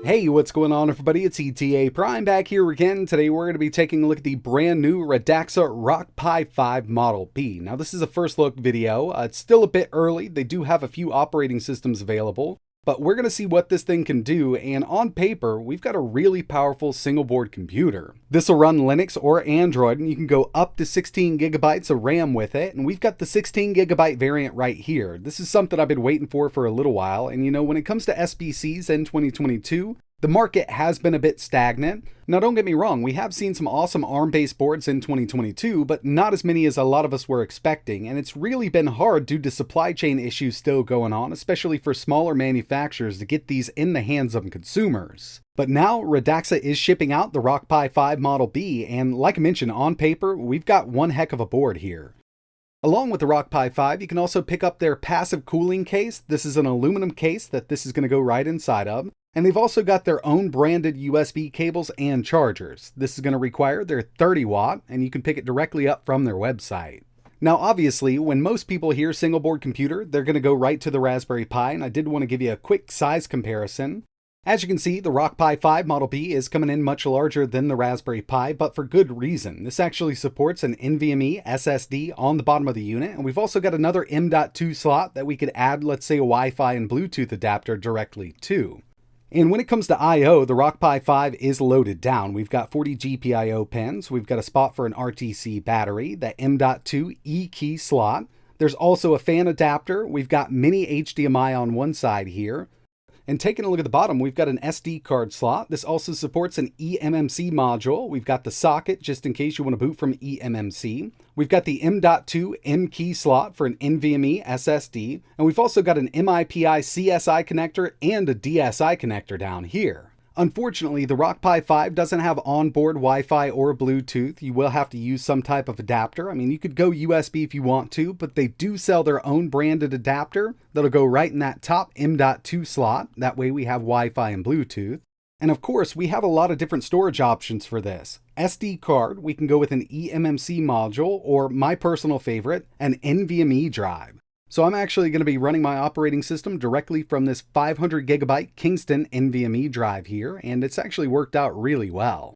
Hey, what's going on everybody? It's ETA Prime back here again. Today we're going to be taking a look at the brand new Radxa Rock Pi 5 Model B. Now this is a first look video. It's still a bit early. They do have a few operating systems available, but we're going to see what this thing can do, and on paper, we've got a really powerful single board computer. This will run Linux or Android, and you can go up to 16 gigabytes of RAM with it, and we've got the 16 gigabyte variant right here. This is something I've been waiting for a little while, and you know, when it comes to SBCs in 2022, the market has been a bit stagnant. Now don't get me wrong, we have seen some awesome ARM-based boards in 2022, but not as many as a lot of us were expecting, and it's really been hard due to supply chain issues still going on, especially for smaller manufacturers to get these in the hands of consumers. But now Radxa is shipping out the Rock Pi 5 Model B, and like I mentioned, on paper, we've got one heck of a board here. Along with the Rock Pi 5, you can also pick up their passive cooling case. This is an aluminum case that this is going to go right inside of. And they've also got their own branded USB cables and chargers. This is going to require their 30 watt, and you can pick it directly up from their website. Now obviously, when most people hear single board computer, they're going to go right to the Raspberry Pi, and I did want to give you a quick size comparison. As you can see, the Rock Pi 5 Model B is coming in much larger than the Raspberry Pi, but for good reason. This actually supports an NVMe SSD on the bottom of the unit, and we've also got another M.2 slot that we could add, let's say, a Wi-Fi and Bluetooth adapter directly to. And when it comes to I/O, the Rock Pi 5 is loaded down. We've got 40 GPIO pins, we've got a spot for an RTC battery, that M.2 E-key slot. There's also a fan adapter, we've got mini HDMI on one side here. And taking a look at the bottom, we've got an SD card slot. This also supports an eMMC module. We've got the socket, just in case you want to boot from eMMC. We've got the M.2 M-key slot for an NVMe SSD. And we've also got an MIPI CSI connector and a DSI connector down here. Unfortunately, the Rock Pi 5 doesn't have onboard Wi-Fi or Bluetooth. You will have to use some type of adapter. I mean, you could go USB if you want to, but they do sell their own branded adapter that'll go right in that top M.2 slot. That way we have Wi-Fi and Bluetooth. And of course, we have a lot of different storage options for this. SD card, we can go with an eMMC module, or my personal favorite, an NVMe drive. So I'm actually going to be running my operating system directly from this 500 gigabyte Kingston NVMe drive here, and it's actually worked out really well.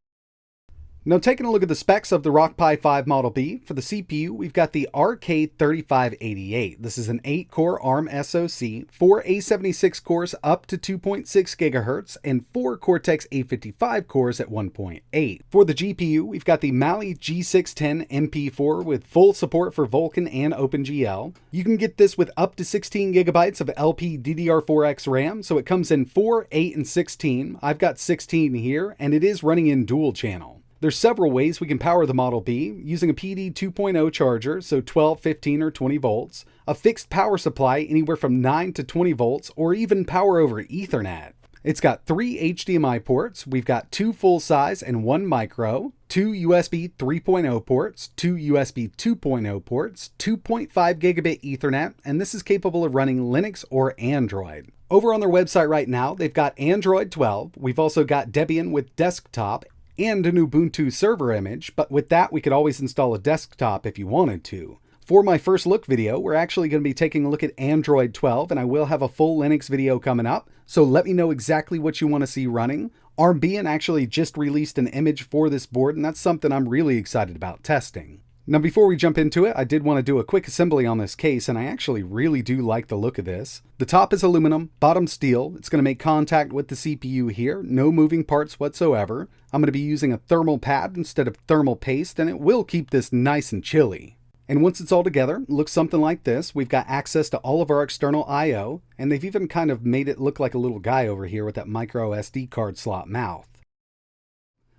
Now taking a look at the specs of the Rock Pi 5 Model B, for the CPU, we've got the RK3588. This is an 8-core ARM SoC, 4 A76 cores up to 2.6 GHz, and 4 Cortex-A55 cores at 1.8. For the GPU, we've got the Mali G610 MP4 with full support for Vulkan and OpenGL. You can get this with up to 16 gigabytes of LPDDR4X RAM, so it comes in 4, 8, and 16. I've got 16 here, and it is running in dual channel. There's several ways we can power the Model B, using a PD 2.0 charger, so 12, 15, or 20 volts, a fixed power supply anywhere from 9 to 20 volts, or even power over Ethernet. It's got 3 HDMI ports, we've got 2 full-size and 1 micro, 2 USB 3.0 ports, 2 USB 2.0 ports, 2.5 gigabit Ethernet, and this is capable of running Linux or Android. Over on their website right now, they've got Android 12, we've also got Debian with desktop, and an Ubuntu server image, but with that we could always install a desktop if you wanted to. For my first look video, we're actually going to be taking a look at Android 12, and I will have a full Linux video coming up, so let me know exactly what you want to see running. Armbian actually just released an image for this board, and that's something I'm really excited about testing. Now before we jump into it, I did want to do a quick assembly on this case, and I actually really do like the look of this. The top is aluminum, bottom steel. It's going to make contact with the CPU here, no moving parts whatsoever. I'm going to be using a thermal pad instead of thermal paste, and it will keep this nice and chilly. And once it's all together, it looks something like this. We've got access to all of our external I/O, and they've even kind of made it look like a little guy over here with that micro SD card slot mouth.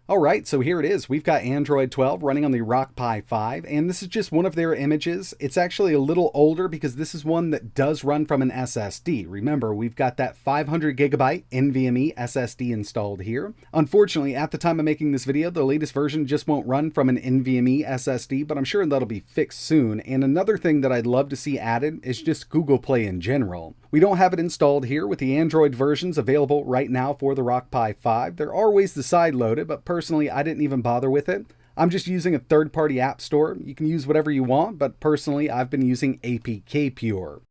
Alright, so here it is. We've got Android 12 running on the Rock Pi 5, and this is just one of their images. It's actually a little older because this is one that does run from an SSD. Remember, we've got that 500 gigabyte NVMe SSD installed here. Unfortunately, at the time of making this video, the latest version just won't run from an NVMe SSD, but I'm sure that'll be fixed soon. And another thing that I'd love to see added is just Google Play in general. We don't have it installed here with the Android versions available right now for the Rock Pi 5. There are ways to sideload it, but personally, I didn't even bother with it. I'm just using a third-party app store. You can use whatever you want, but personally, I've been using APK Pure.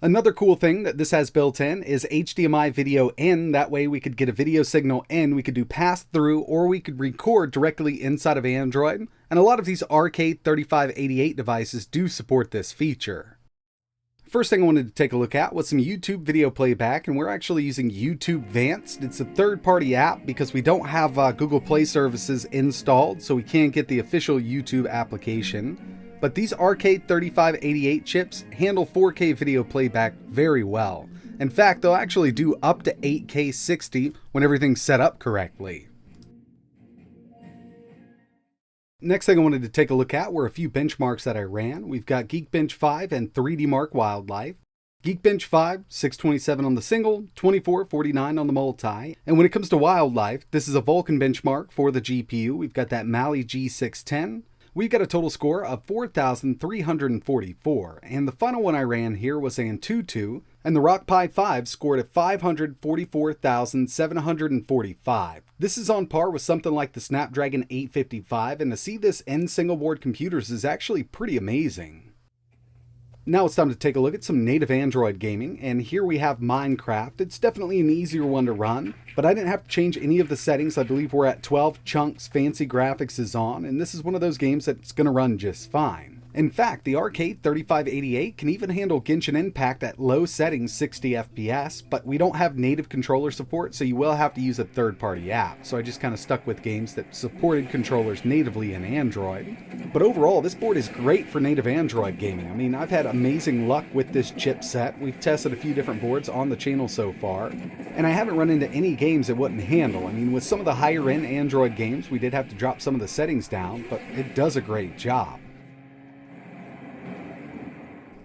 Another cool thing that this has built in is HDMI video in. That way we could get a video signal in, we could do pass-through, or we could record directly inside of Android. And a lot of these RK3588 devices do support this feature. First thing I wanted to take a look at was some YouTube video playback, and we're actually using YouTube Vanced. It's a third-party app because we don't have Google Play services installed, so we can't get the official YouTube application. But these RK3588 chips handle 4K video playback very well. In fact, they'll actually do up to 8K 60 when everything's set up correctly. Next thing I wanted to take a look at were a few benchmarks that I ran. We've got Geekbench 5 and 3D Mark Wildlife. Geekbench 5, 627 on the single, 2449 on the multi. And when it comes to Wildlife, this is a Vulkan benchmark for the GPU. We've got that Mali G610. We've got a total score of 4,344, and the final one I ran here was Antutu, and the Rock Pi 5 scored at 544,745. This is on par with something like the Snapdragon 855, and to see this in single board computers is actually pretty amazing. Now it's time to take a look at some native Android gaming, and here we have Minecraft. It's definitely an easier one to run, but I didn't have to change any of the settings. I believe we're at 12 chunks, fancy graphics is on, and this is one of those games that's going to run just fine. In fact, the RK3588 can even handle Genshin Impact at low settings, 60 FPS, but we don't have native controller support, so you will have to use a third-party app. So I just kind of stuck with games that supported controllers natively in Android. But overall, this board is great for native Android gaming. I mean, I've had amazing luck with this chipset. We've tested a few different boards on the channel so far, and I haven't run into any games it wouldn't handle. I mean, with some of the higher-end Android games, we did have to drop some of the settings down, but it does a great job.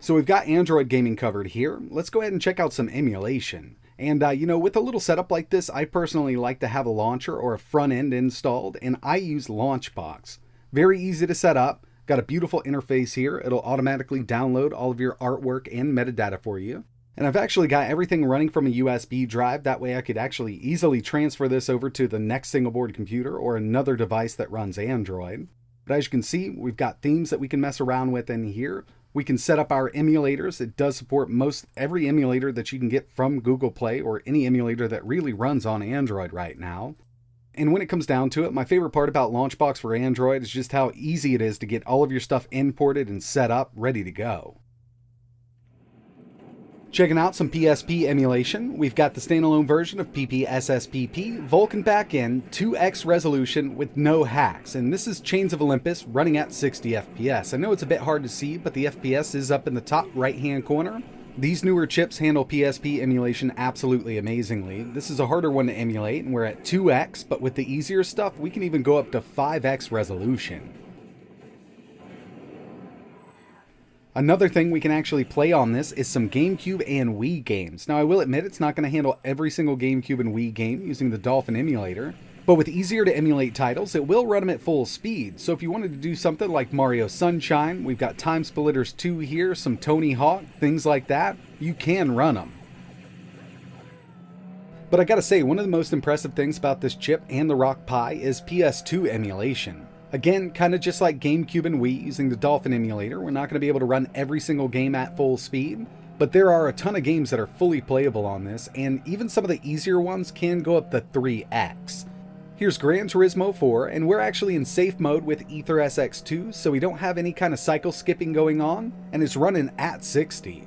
So we've got Android gaming covered here. Let's go ahead and check out some emulation. And you know, with a little setup like this, I personally like to have a launcher or a front end installed, and I use LaunchBox. Very easy to set up. Got a beautiful interface here. It'll automatically download all of your artwork and metadata for you. And I've actually got everything running from a USB drive. That way I could actually easily transfer this over to the next single board computer or another device that runs Android. But as you can see, we've got themes that we can mess around with in here. We can set up our emulators. It does support most every emulator that you can get from Google Play or any emulator that really runs on Android right now. And when it comes down to it, my favorite part about LaunchBox for Android is just how easy it is to get all of your stuff imported and set up, ready to go. Checking out some PSP emulation, we've got the standalone version of PPSSPP, Vulkan backend, 2x resolution with no hacks, and this is Chains of Olympus running at 60 FPS. I know it's a bit hard to see, but the FPS is up in the top right hand corner. These newer chips handle PSP emulation absolutely amazingly. This is a harder one to emulate, and we're at 2x, but with the easier stuff, we can even go up to 5x resolution. Another thing we can actually play on this is some Gamecube and Wii games. Now I will admit it's not going to handle every single Gamecube and Wii game using the Dolphin emulator, but with easier to emulate titles, it will run them at full speed. So if you wanted to do something like Mario Sunshine, we've got Time Splitters 2 here, some Tony Hawk, things like that, you can run them. But I gotta say, one of the most impressive things about this chip and the Rock Pi is PS2 emulation. Again, kind of just like GameCube and Wii using the Dolphin emulator, we're not going to be able to run every single game at full speed, but there are a ton of games that are fully playable on this, and even some of the easier ones can go up to 3x. Here's Gran Turismo 4, and we're actually in safe mode with AetherSX2, so we don't have any kind of cycle skipping going on, and it's running at 60.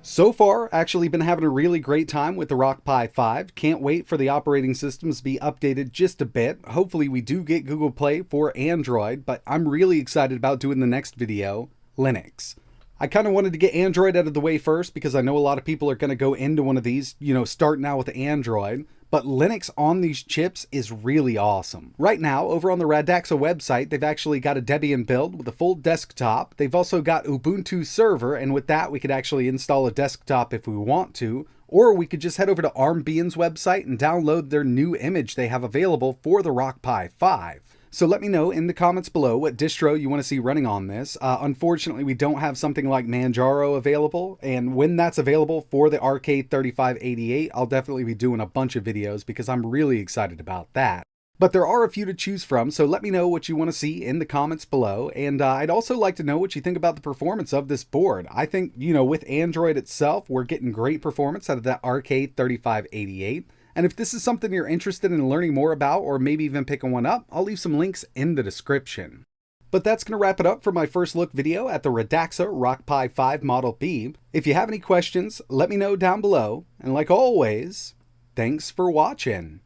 So far, actually been having a really great time with the Rock Pi 5. Can't wait for the operating systems to be updated just a bit. Hopefully we do get Google Play for Android, but I'm really excited about doing the next video, Linux. I kind of wanted to get Android out of the way first because I know a lot of people are going to go into one of these, starting out with Android. But Linux on these chips is really awesome. Right now, over on the Radxa website, they've actually got a Debian build with a full desktop. They've also got Ubuntu server, and with that, we could actually install a desktop if we want to. Or we could just head over to ARMBean's website and download their new image they have available for the Rock Pi 5. So let me know in the comments below what distro you want to see running on this. Unfortunately, we don't have something like Manjaro available, and when that's available for the RK3588, I'll definitely be doing a bunch of videos because I'm really excited about that. But there are a few to choose from, so let me know what you want to see in the comments below. And I'd also like to know what you think about the performance of this board. I think, with Android itself, we're getting great performance out of that RK3588. And if this is something you're interested in learning more about, or maybe even picking one up, I'll leave some links in the description. But that's going to wrap it up for my first look video at the Radxa Rock Pi 5 Model B. If you have any questions, let me know down below. And like always, thanks for watching.